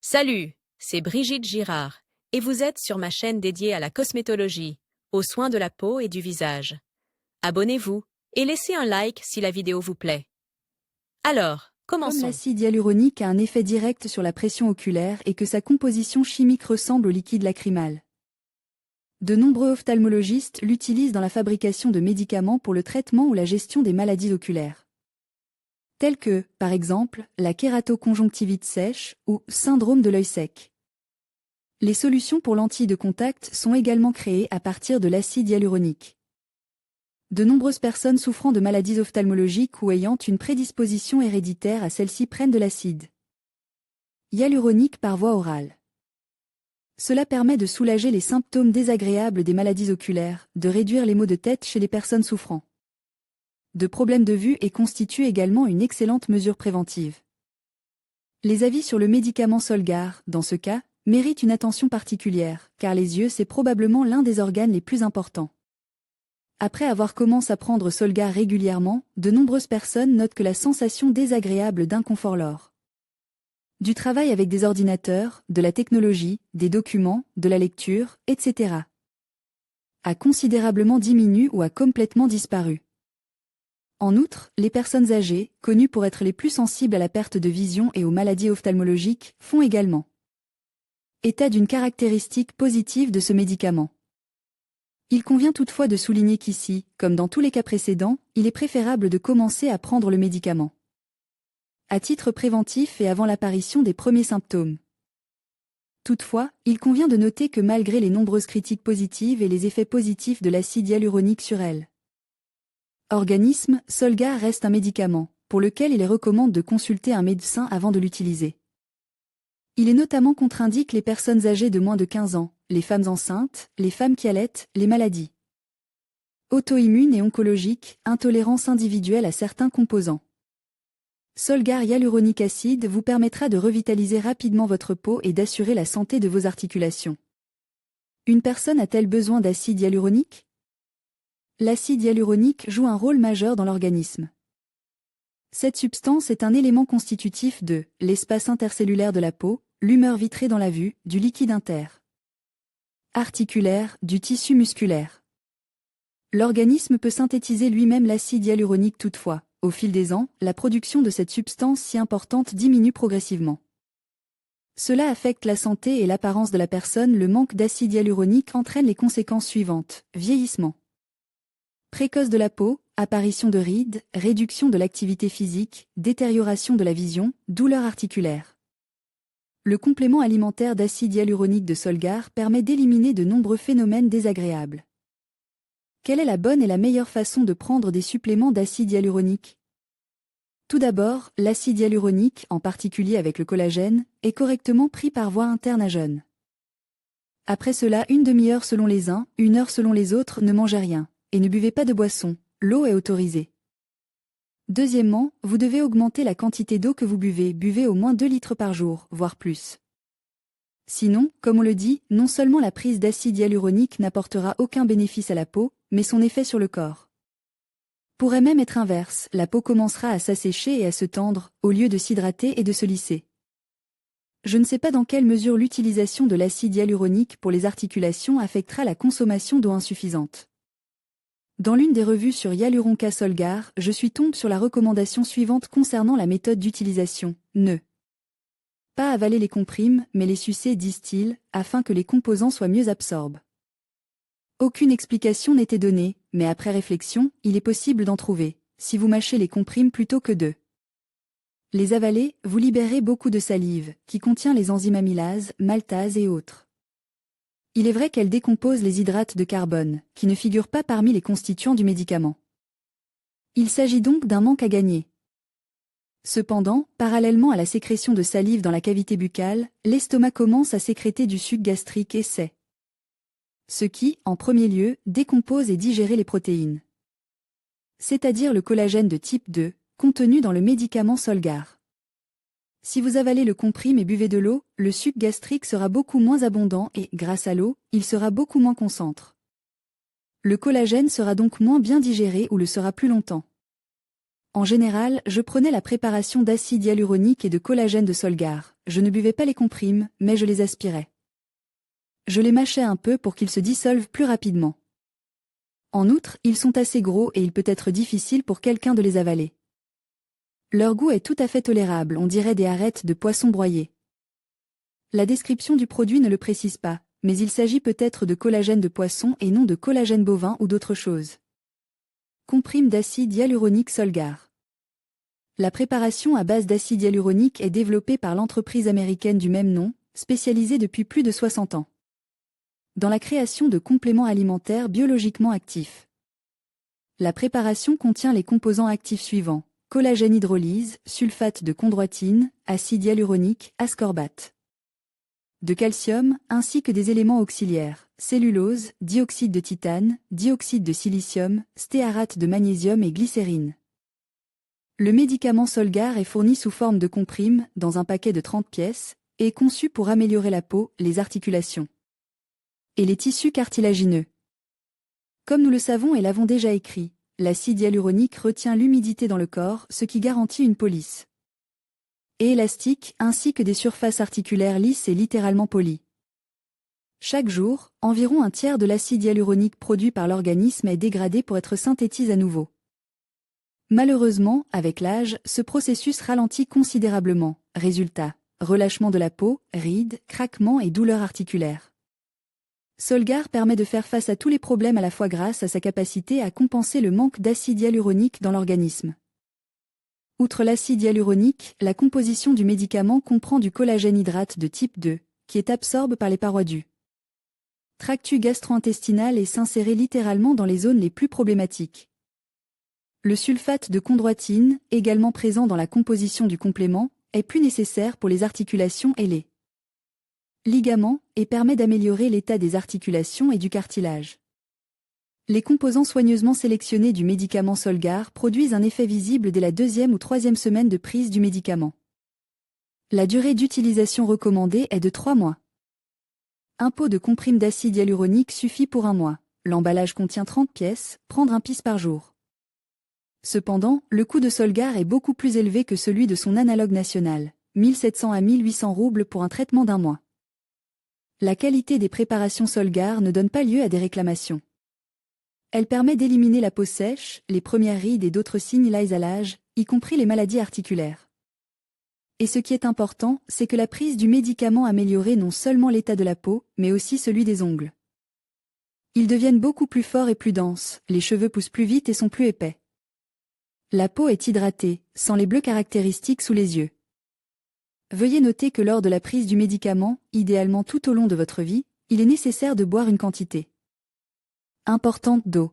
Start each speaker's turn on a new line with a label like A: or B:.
A: Salut, c'est Brigitte Girard, et vous êtes sur ma chaîne dédiée à la cosmétologie, aux soins de la peau et du visage. Abonnez-vous et laissez un like si la vidéo vous plaît. Alors,
B: Comme
A: commençons.
B: l'acide hyaluronique a un effet direct sur la pression oculaire et que sa composition chimique ressemble au liquide lacrymal. De nombreux ophtalmologistes l'utilisent dans la fabrication de médicaments pour le traitement ou la gestion des maladies oculaires. Telles que, par exemple, la kératoconjonctivite sèche ou syndrome de l'œil sec. Les solutions pour lentilles de contact sont également créées à partir de l'acide hyaluronique. De nombreuses personnes souffrant de maladies ophtalmologiques ou ayant une prédisposition héréditaire à celle-ci prennent de l'acide hyaluronique par voie orale. Cela permet de soulager les symptômes désagréables des maladies oculaires, de réduire les maux de tête chez les personnes souffrant de problèmes de vue et constitue également une excellente mesure préventive. Les avis sur le médicament Solgar, dans ce cas, méritent une attention particulière, car les yeux c'est probablement l'un des organes les plus importants. Après avoir commencé à prendre Solgar régulièrement, de nombreuses personnes notent que la sensation désagréable d'inconfort lors du travail avec des ordinateurs, de la technologie, des documents, de la lecture, etc. a considérablement diminué ou a complètement disparu. En outre, les personnes âgées, connues pour être les plus sensibles à la perte de vision et aux maladies ophtalmologiques, font également état d'une caractéristique positive de ce médicament. Il convient toutefois de souligner qu'ici, comme dans tous les cas précédents, il est préférable de commencer à prendre le médicament à titre préventif et avant l'apparition des premiers symptômes. Toutefois, il convient de noter que malgré les nombreuses critiques positives et les effets positifs de l'acide hyaluronique sur organisme, Solgar reste un médicament, pour lequel il est recommande de consulter un médecin avant de l'utiliser. Il est notamment contre-indiqué les personnes âgées de moins de 15 ans, les femmes enceintes, les femmes qui allaitent, les maladies auto-immunes et oncologiques, intolérance individuelle à certains composants. Solgar hyaluronique acide vous permettra de revitaliser rapidement votre peau et d'assurer la santé de vos articulations. Une personne a-t-elle besoin d'acide hyaluronique ? L'acide hyaluronique joue un rôle majeur dans l'organisme. Cette substance est un élément constitutif de l'espace intercellulaire de la peau, l'humeur vitrée dans la vue, du liquide articulaire, du tissu musculaire. L'organisme peut synthétiser lui-même l'acide hyaluronique toutefois. Au fil des ans, la production de cette substance si importante diminue progressivement. Cela affecte la santé et l'apparence de la personne. Le manque d'acide hyaluronique entraîne les conséquences suivantes: vieillissement précoce de la peau, apparition de rides, réduction de l'activité physique, détérioration de la vision, douleurs articulaires. Le complément alimentaire d'acide hyaluronique de Solgar permet d'éliminer de nombreux phénomènes désagréables. Quelle est la bonne et la meilleure façon de prendre des suppléments d'acide hyaluronique ? Tout d'abord, l'acide hyaluronique, en particulier avec le collagène, est correctement pris par voie interne à jeûne. Après cela, une demi-heure selon les uns, 1 heure selon les autres, ne mangez rien, et ne buvez pas de boisson, l'eau est autorisée. Deuxièmement, vous devez augmenter la quantité d'eau que vous buvez, buvez au moins 2 litres par jour, voire plus. Sinon, comme on le dit, non seulement la prise d'acide hyaluronique n'apportera aucun bénéfice à la peau, mais son effet sur le corps pourrait même être inverse, la peau commencera à s'assécher et à se tendre, au lieu de s'hydrater et de se lisser. Je ne sais pas dans quelle mesure l'utilisation de l'acide hyaluronique pour les articulations affectera la consommation d'eau insuffisante. Dans l'une des revues sur Hyaluronca Solgar, je suis tombée sur la recommandation suivante concernant la méthode d'utilisation: ne pas avaler les comprimes, mais les sucer, disent-ils, afin que les composants soient mieux absorbés. Aucune explication n'était donnée, mais après réflexion, il est possible d'en trouver. Si vous mâchez les comprimes plutôt que de les avaler, vous libérez beaucoup de salive, qui contient les enzymes amylase, maltase et autres. Il est vrai qu'elle décompose les hydrates de carbone, qui ne figurent pas parmi les constituants du médicament. Il s'agit donc d'un manque à gagner. Cependant, parallèlement à la sécrétion de salive dans la cavité buccale, l'estomac commence à sécréter du suc gastrique et c'est ce qui, en premier lieu, décompose et digère les protéines. C'est-à-dire le collagène de type 2, contenu dans le médicament Solgar. Si vous avalez le comprime et buvez de l'eau, le suc gastrique sera beaucoup moins abondant et, grâce à l'eau, il sera beaucoup moins concentré. Le collagène sera donc moins bien digéré ou le sera plus longtemps. En général, je prenais la préparation d'acide hyaluronique et de collagène de Solgar. je ne buvais pas les comprimes, mais je les aspirais. Je les mâchais un peu pour qu'ils se dissolvent plus rapidement. En outre, ils sont assez gros et il peut être difficile pour quelqu'un de les avaler. Leur goût est tout à fait tolérable, on dirait des arêtes de poisson broyées. La description du produit ne le précise pas, mais il s'agit peut-être de collagène de poisson et non de collagène bovin ou d'autre chose. Comprime d'acide hyaluronique Solgar. La préparation à base d'acide hyaluronique est développée par l'entreprise américaine du même nom, spécialisée depuis plus de 60 ans dans la création de compléments alimentaires biologiquement actifs. La préparation contient les composants actifs suivants: collagène hydrolyse, sulfate de chondroïtine, acide hyaluronique, ascorbate de calcium, ainsi que des éléments auxiliaires, cellulose, dioxyde de titane, dioxyde de silicium, stéarate de magnésium et glycérine. Le médicament Solgar est fourni sous forme de comprime, dans un paquet de 30 pièces, et est conçu pour améliorer la peau, les articulations et les tissus cartilagineux. Comme nous le savons et l'avons déjà écrit, l'acide hyaluronique retient l'humidité dans le corps, ce qui garantit une peau lisse et élastique, ainsi que des surfaces articulaires lisses et littéralement polies. Chaque jour, environ un tiers de l'acide hyaluronique produit par l'organisme est dégradé pour être synthétisé à nouveau. Malheureusement, avec l'âge, ce processus ralentit considérablement. Résultat: relâchement de la peau, rides, craquements et douleurs articulaires. Solgar permet de faire face à tous les problèmes à la fois grâce à sa capacité à compenser le manque d'acide hyaluronique dans l'organisme. Outre l'acide hyaluronique, la composition du médicament comprend du collagène hydrate de type 2, qui est absorbé par les parois du tractus gastro-intestinal et s'insérer littéralement dans les zones les plus problématiques. Le sulfate de chondroïtine, également présent dans la composition du complément, est plus nécessaire pour les articulations et les ligaments, et permet d'améliorer l'état des articulations et du cartilage. Les composants soigneusement sélectionnés du médicament Solgar produisent un effet visible dès la 2e ou 3e semaine de prise du médicament. La durée d'utilisation recommandée est de 3 mois. Un pot de comprime d'acide hyaluronique suffit pour 1 mois. L'emballage contient 30 pièces, prendre un pisse par jour. Cependant, le coût de Solgar est beaucoup plus élevé que celui de son analogue national, 1700 à 1800 roubles pour un traitement d'1 mois. La qualité des préparations Solgar ne donne pas lieu à des réclamations. Elle permet d'éliminer la peau sèche, les premières rides et d'autres signes liés à l'âge, y compris les maladies articulaires. Et ce qui est important, c'est que la prise du médicament améliore non seulement l'état de la peau, mais aussi celui des ongles. Ils deviennent beaucoup plus forts et plus denses, les cheveux poussent plus vite et sont plus épais. La peau est hydratée, sans les bleus caractéristiques sous les yeux. Veuillez noter que lors de la prise du médicament, idéalement tout au long de votre vie, il est nécessaire de boire une quantité importante d'eau.